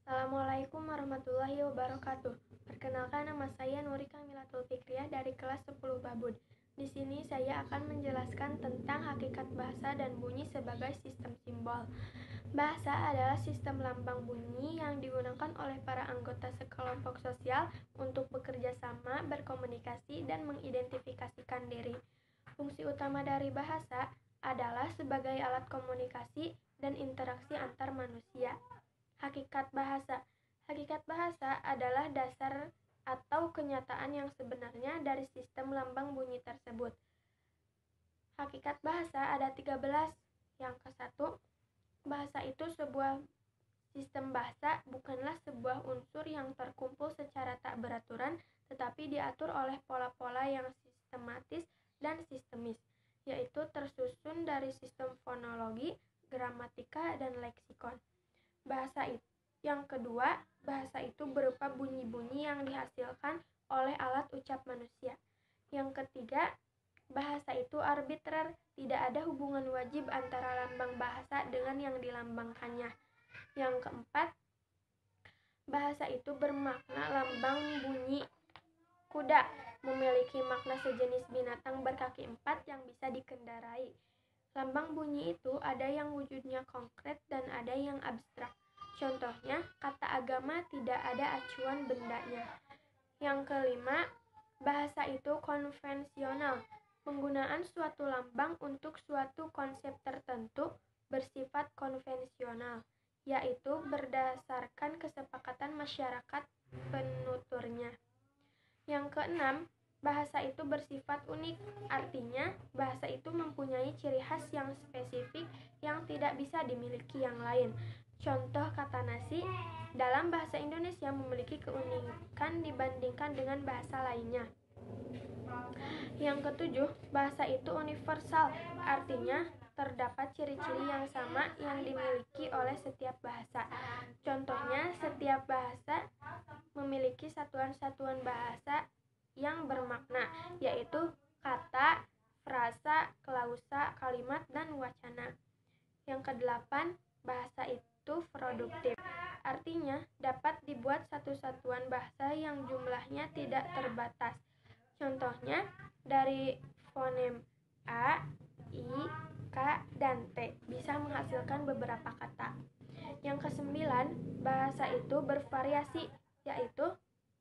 Assalamualaikum warahmatullahi wabarakatuh. Perkenalkan, nama saya Nuri Kamilatul Fikriah dari kelas 10 Babun. Di sini saya akan menjelaskan tentang hakikat bahasa dan bunyi sebagai sistem simbol. Bahasa adalah sistem lambang bunyi yang digunakan oleh para anggota sekelompok sosial untuk bekerja sama, berkomunikasi, dan mengidentifikasikan diri. Fungsi utama dari bahasa adalah sebagai alat komunikasi dan interaksi antar manusia. Hakikat bahasa. Hakikat bahasa adalah dasar atau kenyataan yang sebenarnya dari sistem lambang bunyi tersebut. Hakikat bahasa ada 13. Yang ke-1, bahasa itu sebuah sistem bahasa bukanlah sebuah unsur yang terkumpul secara tak beraturan, tetapi diatur oleh pola-pola yang sistematis dan sistemis, yaitu tersusun dari sistem fonologi, gramatika, dan leksikon. Yang kedua, bahasa itu berupa bunyi-bunyi yang dihasilkan oleh alat ucap manusia. Yang ketiga, bahasa itu arbitrer, tidak ada hubungan wajib antara lambang bahasa dengan yang dilambangkannya. Yang keempat, bahasa itu bermakna lambang bunyi. Kuda memiliki makna sejenis binatang berkaki 4 yang bisa dikendarai. Lambang bunyi itu ada yang wujudnya konkret dan ada yang abstrak. Contohnya, kata agama tidak ada acuan bendanya. Yang kelima, bahasa itu konvensional. Penggunaan suatu lambang untuk suatu konsep tertentu bersifat konvensional, yaitu berdasarkan kesepakatan masyarakat penuturnya. Yang keenam, bahasa itu bersifat unik, artinya bahasa itu mempunyai ciri khas yang spesifik yang tidak bisa dimiliki yang lain. Contoh kata nasi dalam bahasa Indonesia memiliki keunikan dibandingkan dengan bahasa lainnya. Yang ketujuh, bahasa itu universal, artinya terdapat ciri-ciri yang sama yang dimiliki oleh setiap bahasa. Contohnya, setiap bahasa memiliki satuan-satuan bahasa yang bermakna, yaitu kata, frasa, klausa, kalimat, dan wacana. Yang kedelapan, bahasa itu produktif, artinya dapat dibuat satu satuan bahasa yang jumlahnya tidak terbatas. Contohnya, dari fonem A, I, K, dan T bisa menghasilkan beberapa kata. Yang kesembilan, bahasa itu bervariasi, yaitu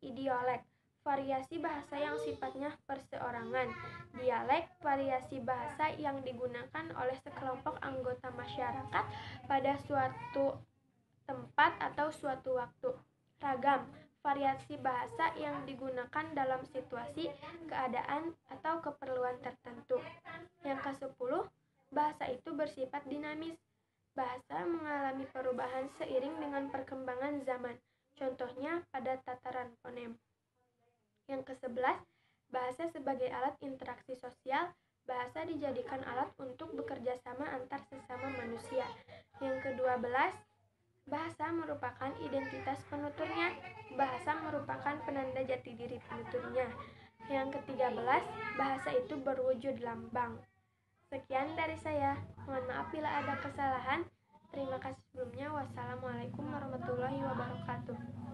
idiolek, variasi bahasa yang sifatnya perseorangan. Dialek, variasi bahasa yang digunakan oleh sekelompok anggota masyarakat pada suatu tempat atau suatu waktu. Ragam, variasi bahasa yang digunakan dalam situasi, keadaan, atau keperluan tertentu. Yang ke-10, bahasa itu bersifat dinamis. Bahasa mengalami perubahan seiring dengan perkembangan zaman. Contohnya pada tataran fonem. Yang ke-11, bahasa sebagai alat interaksi sosial. Bahasa dijadikan alat untuk bekerja sama antar sesama manusia. Yang ke-12, bahasa merupakan identitas penuturnya. Bahasa merupakan penanda jati diri penuturnya. Yang ke-13, bahasa itu berwujud lambang. Sekian dari saya. Mohon maaf bila ada kesalahan. Terima kasih sebelumnya. Wassalamualaikum warahmatullahi wabarakatuh.